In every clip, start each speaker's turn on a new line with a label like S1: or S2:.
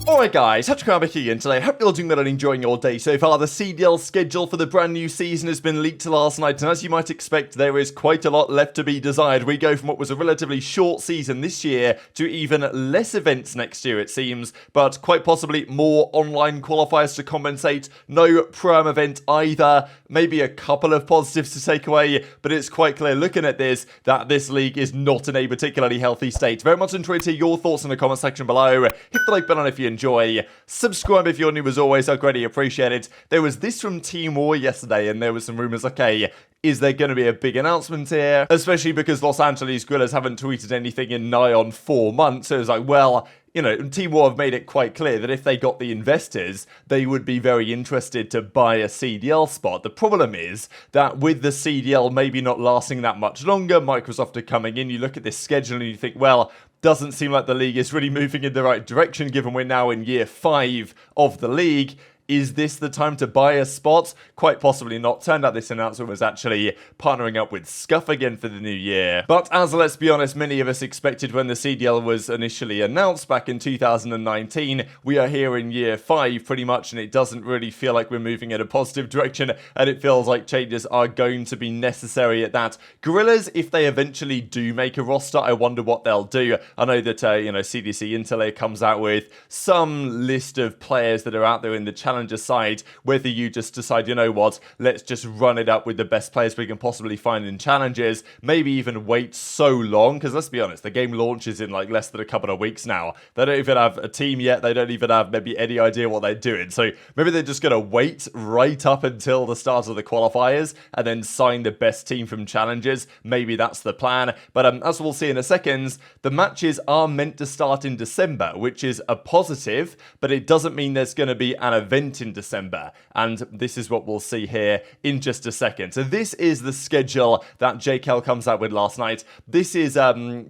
S1: Alright guys, TacticalRab here, and today I hope you're all doing well and enjoying your day so far. The CDL schedule for the brand new season has been leaked last night, and as you might expect, there is quite a lot left to be desired. We go from what was a relatively short season this year to even less events next year, it seems, but quite possibly more online qualifiers to compensate. No Pro-Am event either. Maybe a couple of positives to take away, but it's quite clear looking at this that this league is not in a particularly healthy state. Very much enjoyed to hear your thoughts in the comment section below. Hit the like button if you enjoy. Subscribe if you're new as always, I'd greatly appreciate it. There was this from Team War yesterday, and there was some rumours, okay, is there going to be a big announcement here? Especially because Los Angeles Guerrillas haven't tweeted anything in nigh on 4 months, so it's like, well, you know, Team War have made it quite clear that if they got the investors, they would be very interested to buy a CDL spot. The problem is that with the CDL maybe not lasting that much longer, Microsoft are coming in, you look at this schedule and you think, well, doesn't seem like the league is really moving in the right direction given we're now in year 5 of the league. Is this the time to buy a spot? Quite possibly not. Turned out this announcement was actually partnering up with Scuff again for the new year. But as let's be honest, many of us expected when the CDL was initially announced back in 2019, we are here in year 5 pretty much, and it doesn't really feel like we're moving in a positive direction, and it feels like changes are going to be necessary at that. Guerrillas, if they eventually do make a roster, I wonder what they'll do. I know that, CDC Intel comes out with some list of players that are out there in the challenger side, whether you just decide, you know what, let's just run it up with the best players we can possibly find in challenges, maybe even wait so long, because let's be honest, the game launches in like less than a couple of weeks now. They don't even have a team yet, they don't even have maybe any idea what they're doing, so maybe they're just going to wait right up until the start of the qualifiers and then sign the best team from challenges. Maybe that's the plan, but as we'll see in a second, the matches are meant to start in December, which is a positive, but it doesn't mean there's going to be an event in December, and this is what we'll see here in just a second. So this is the schedule that JKL comes out with last night. This is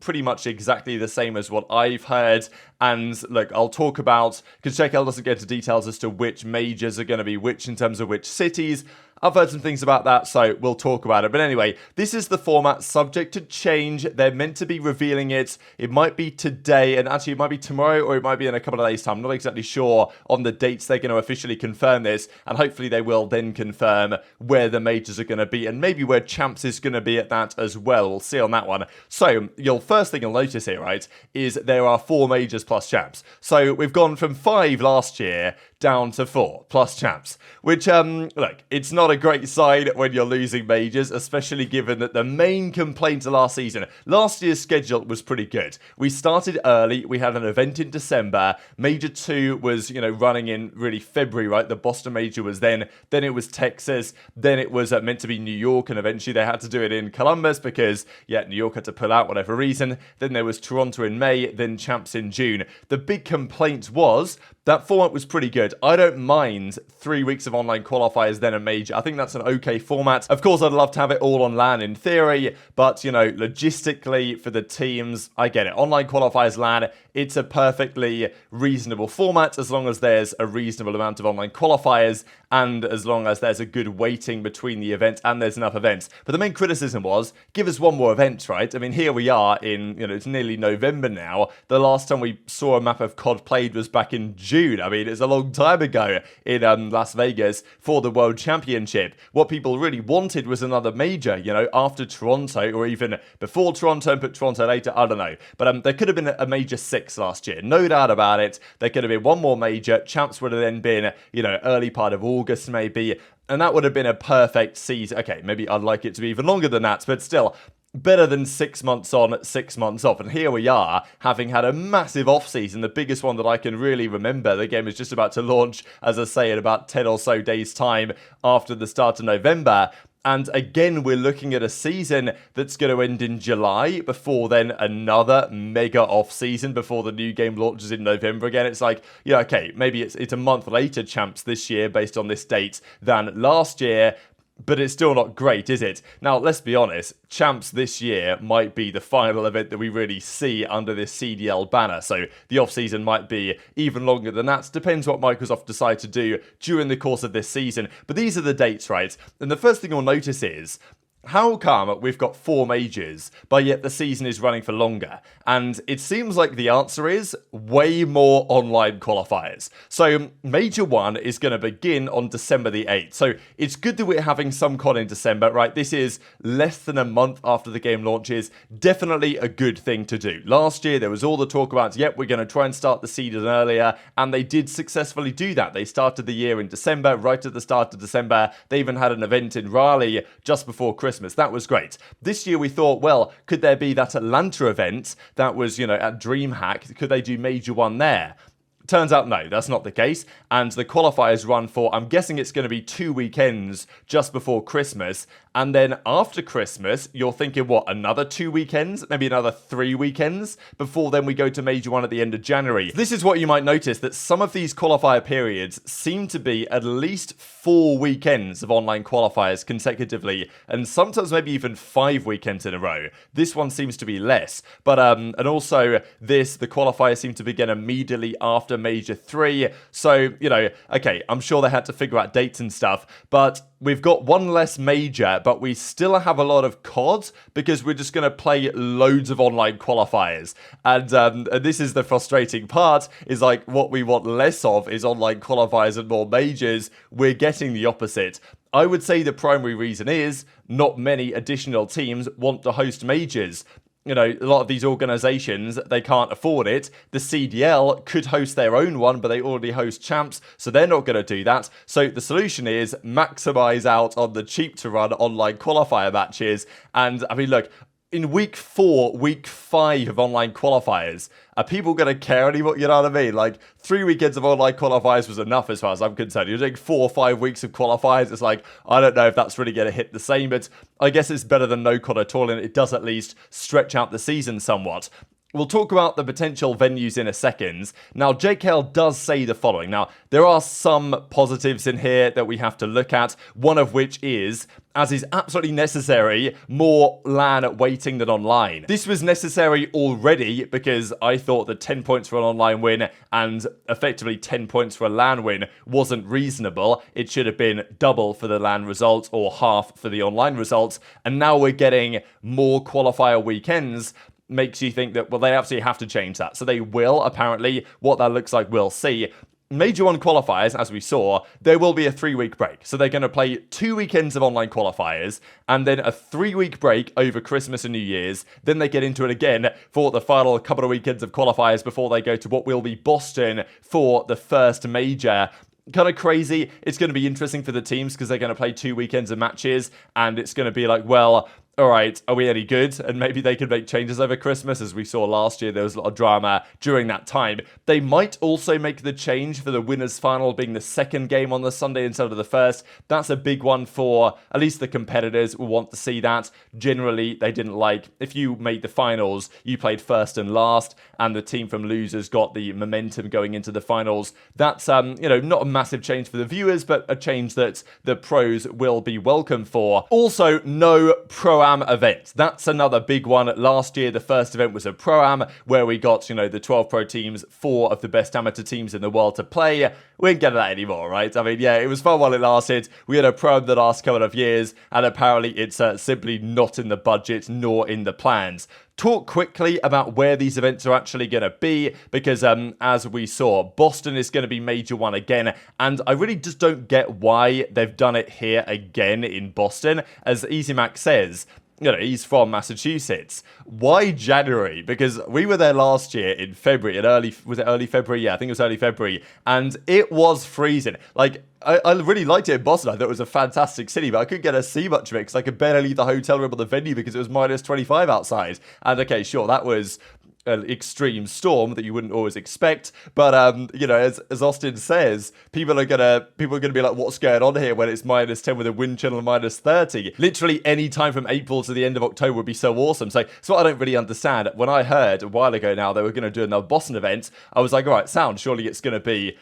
S1: pretty much exactly the same as what I've heard, and look, I'll talk about, because JKL doesn't get into details as to which majors are going to be which in terms of which cities. I've heard some things about that, so we'll talk about it. But anyway, this is the format, subject to change. They're meant to be revealing it. It might be today, and actually it might be tomorrow, or it might be in a couple of days' time. I'm not exactly sure on the dates they're going to officially confirm this, and hopefully they will then confirm where the majors are going to be, and maybe where Champs is going to be at that as well. We'll see on that one. So, first thing you'll notice here, right, is there are 4 majors plus Champs. So, we've gone from 5 last year down to 4 plus Champs, which, look, it's not a great sign when you're losing majors, especially given that the main complaint last season, last year's schedule was pretty good. We started early, we had an event in December, Major 2 was, running in really February, right? The Boston Major was then it was Texas, then it was meant to be New York, and eventually they had to do it in Columbus because, New York had to pull out whatever reason, then there was Toronto in May, then Champs in June. The big complaint was that format was pretty good. I don't mind 3 weeks of online qualifiers, then a major. I think that's an okay format. Of course, I'd love to have it all on LAN in theory, but, logistically for the teams, I get it. Online qualifiers LAN, it's a perfectly reasonable format as long as there's a reasonable amount of online qualifiers and as long as there's a good weighting between the events and there's enough events. But the main criticism was, give us one more event, right? I mean, here we are in, it's nearly November now. The last time we saw a map of COD played was back in June. I mean, it's a long time ago in Las Vegas for the World Championship. What people really wanted was another major, after Toronto or even before Toronto and put Toronto later, I don't know. But there could have been a major 6 last year, no doubt about it. There could have been one more major. Champs would have then been, early part of August maybe, and that would have been a perfect season. Okay, maybe I'd like it to be even longer than that, but still, better than 6 months on, 6 months off. And here we are, having had a massive off-season, the biggest one that I can really remember. The game is just about to launch, as I say, in about 10 or so days' time after the start of November. And again, we're looking at a season that's going to end in July, before then another mega off-season before the new game launches in November again. It's like, okay, maybe it's a month later, Champs, this year, based on this date, than last year. But it's still not great, is it? Now, let's be honest, Champs this year might be the final event that we really see under this CDL banner. So the off-season might be even longer than that. Depends what Microsoft decide to do during the course of this season. But these are the dates, right? And the first thing you'll notice is how come we've got 4 majors, but yet the season is running for longer? And it seems like the answer is way more online qualifiers. So Major 1 is going to begin on December the 8th. So it's good that we're having some con in December, right? This is less than a month after the game launches. Definitely a good thing to do. Last year, there was all the talk about, yep, we're going to try and start the season earlier, and they did successfully do that. They started the year in December, right at the start of December. They even had an event in Raleigh just before Christmas. That was great. This year we thought, well, could there be that Atlanta event that was, at DreamHack? Could they do Major 1 there? Turns out, no, that's not the case. And the qualifiers run for, I'm guessing it's going to be 2 weekends just before Christmas. And then after Christmas, you're thinking, what, another 2 weekends? Maybe another 3 weekends? Before then we go to Major 1 at the end of January. This is what you might notice, that some of these qualifier periods seem to be at least 4 weekends of online qualifiers consecutively, and sometimes maybe even 5 weekends in a row. This one seems to be less. But, and also the qualifiers seem to begin immediately after Major 3. So, okay, I'm sure they had to figure out dates and stuff, but we've got one less major, but we still have a lot of COD because we're just going to play loads of online qualifiers. And this is the frustrating part, is like what we want less of is online qualifiers and more majors. We're getting the opposite. I would say the primary reason is not many additional teams want to host majors. A lot of these organizations, they can't afford it. The CDL could host their own one, but they already host champs, so they're not going to do that. So the solution is maximize out on the cheap to run online qualifier matches. And I mean, look, in week 4, week 5 of online qualifiers, are people going to care anymore? You know what I mean? Like, 3 weekends of online qualifiers was enough as far as I'm concerned. You're doing 4 or 5 weeks of qualifiers. It's like, I don't know if that's really going to hit the same, but I guess it's better than no COD at all, and it does at least stretch out the season somewhat. We'll talk about the potential venues in a second. Now, JKL does say the following. Now, there are some positives in here that we have to look at, one of which is, as is absolutely necessary, more LAN waiting than online. This was necessary already because I thought that 10 points for an online win and effectively 10 points for a LAN win wasn't reasonable. It should have been double for the LAN results or half for the online results. And now we're getting more qualifier weekends. Makes you think that, well, they absolutely have to change that. So they will, apparently. What that looks like, we'll see. Major 1 qualifiers, as we saw, there will be a 3-week break. So they're going to play 2 weekends of online qualifiers and then a 3-week break over Christmas and New Year's. Then they get into it again for the final couple of weekends of qualifiers before they go to what will be Boston for the first major. Kind of crazy. It's going to be interesting for the teams because they're going to play 2 weekends of matches, and it's going to be like, well, all right, are we any good? And maybe they could make changes over Christmas. As we saw last year, there was a lot of drama during that time. They might also make the change for the winners' final being the second game on the Sunday instead of the first. That's a big one for at least the competitors will want to see that. Generally, they didn't like, if you made the finals, you played first and last, and the team from losers got the momentum going into the finals. That's, not a massive change for the viewers, but a change that the pros will be welcome for. Also, no Pro-Am event. That's another big one. Last year, the first event was a Pro-Am where we got, the 12 pro teams, 4 of the best amateur teams in the world to play. We ain't getting that anymore, right? I mean, yeah, it was fun while it lasted. We had a Pro-Am the last couple of years, and apparently it's simply not in the budget nor in the plans. Talk quickly about where these events are actually going to be, because as we saw, Boston is going to be Major 1 again, and I really just don't get why they've done it here again in Boston. As EasyMac says, he's from Massachusetts. Why January? Because we were there last year in February, was it early February? Yeah, I think it was early February, and it was freezing. Like, I really liked it in Boston. I thought it was a fantastic city, but I couldn't get to see much of it because I could barely leave the hotel room or the venue because it was minus 25 outside. And okay, sure, that was an extreme storm that you wouldn't always expect, but as Austin says, people are gonna be like, what's going on here when it's minus 10 with a wind chill of minus 30? Literally any time from April to the end of October would be so awesome. So what I don't really understand, when I heard a while ago now they were going to do another Boston event, I was like, all right, sound, surely it's going to be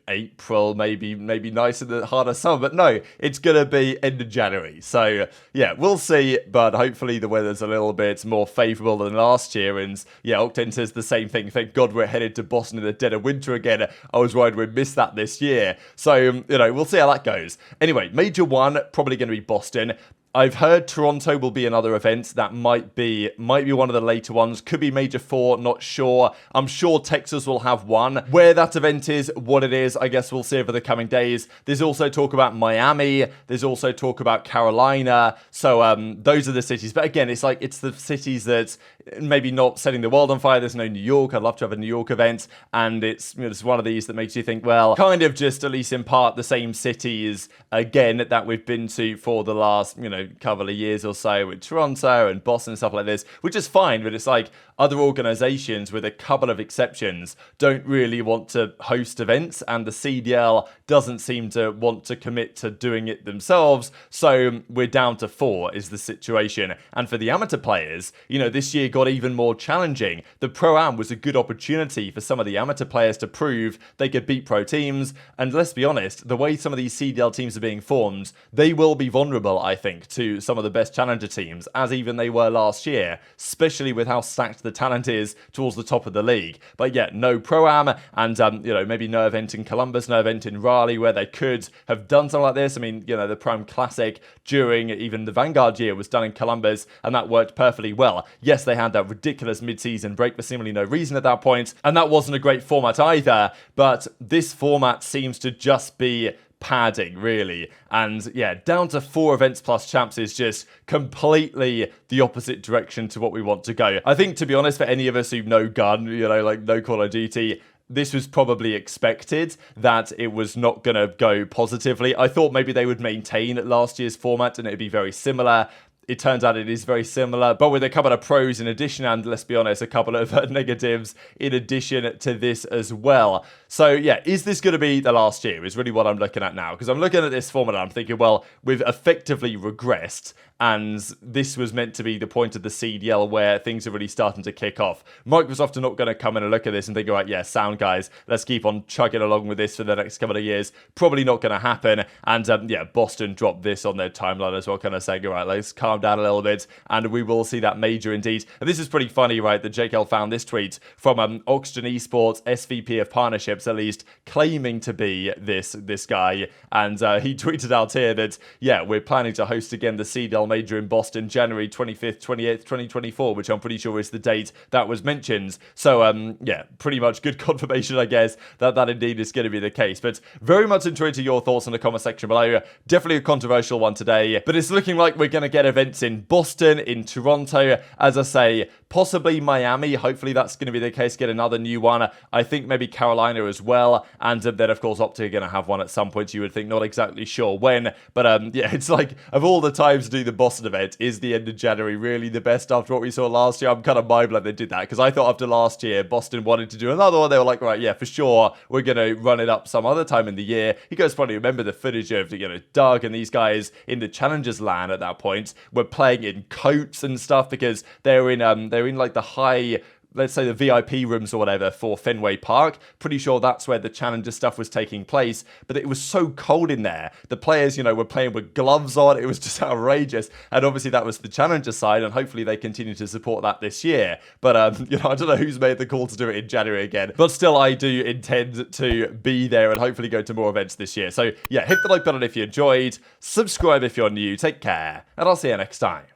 S1: April, maybe nice in the harder summer, but no, it's going to be end of January. So yeah, we'll see, but hopefully the weather's a little bit more favorable than last year. And yeah, Octane says the same thing. Thank God we're headed to Boston in the dead of winter again. I was worried we'd miss that this year. So, we'll see how that goes. Anyway, Major 1, probably going to be Boston. I've heard Toronto will be another event that might be one of the later ones. Could be Major 4, not sure. I'm sure Texas will have one. Where that event is, what it is, I guess we'll see over the coming days. There's also talk about Miami. There's also talk about Carolina. So those are the cities. But again, it's like it's the cities that maybe not setting the world on fire. There's no New York. I'd love to have a New York event. And it's, it's one of these that makes you think, well, kind of just at least in part the same cities again that we've been to for the last, couple of years or so with Toronto and Boston and stuff like this, which is fine, but it's like other organizations, with a couple of exceptions, don't really want to host events, and the CDL doesn't seem to want to commit to doing it themselves, so we're down to 4 is the situation. And for the amateur players, this year got even more challenging. The Pro-Am was a good opportunity for some of the amateur players to prove they could beat pro teams, and let's be honest, the way some of these CDL teams are being formed, they will be vulnerable, I think, to some of the best challenger teams, as even they were last year, especially with how stacked the talent is towards the top of the league. But yeah, no Pro-Am, and maybe no event in Columbus, no event in Raleigh where they could have done something like this. I mean, the Pro-Am Classic during even the Vanguard year was done in Columbus, and that worked perfectly well. Yes, they had that ridiculous mid-season break for seemingly no reason at that point, and that wasn't a great format either, but this format seems to just be padding, really. And yeah, down to 4 events plus champs is just completely the opposite direction to what we want to go. I think, to be honest, for any of us who know gun, like no Call of Duty, this was probably expected that it was not going to go positively. I thought maybe they would maintain last year's format and it'd be very similar. It turns out it is very similar, but with a couple of pros in addition, and let's be honest, a couple of negatives in addition to this as well. So yeah, is this going to be the last year is really what I'm looking at now, because I'm looking at this format and I'm thinking, well, we've effectively regressed, and this was meant to be the point of the CDL where things are really starting to kick off. Microsoft are not going to come in and look at this and think, all right, yeah, sound guys, let's keep on chugging along with this for the next couple of years. Probably not going to happen. And yeah, Boston dropped this on their timeline as well, kind of saying, all right, let's calm down a little bit, and we will see that major indeed. And this is pretty funny, right, that JKL found this tweet from Oxygen Esports, SVP of Partnerships, at least, claiming to be this guy. And he tweeted out here that, yeah, we're planning to host again the CDL Major in Boston, January 25th, 28th, 2024, which I'm pretty sure is the date that was mentioned. So, yeah, pretty much good confirmation, I guess, that indeed is going to be the case. But very much interested your thoughts in the comment section below. Definitely a controversial one today, but it's looking like we're going to get events in Boston, in Toronto, as I say, possibly Miami. Hopefully that's going to be the case, get another new one. I think maybe Carolina as well, and then of course OpTic are going to have one at some point, you would think, not exactly sure when, but yeah, it's like, of all the times to do the Boston event, is the end of January really the best after what we saw last year? I'm kind of mind blown they did that, because I thought after last year Boston wanted to do another one. They were like, right, yeah, for sure, we're going to run it up some other time in the year. You guys probably remember the footage of Doug and these guys in the Challengers LAN at that point were playing in coats and stuff, because they're in like the high, let's say the VIP rooms or whatever for Fenway Park. Pretty sure that's where the Challenger stuff was taking place, but it was so cold in there. The players, were playing with gloves on. It was just outrageous. And obviously that was the Challenger side, and hopefully they continue to support that this year. But, I don't know who's made the call to do it in January again, but still I do intend to be there and hopefully go to more events this year. So yeah, hit the like button if you enjoyed, subscribe if you're new, take care, and I'll see you next time.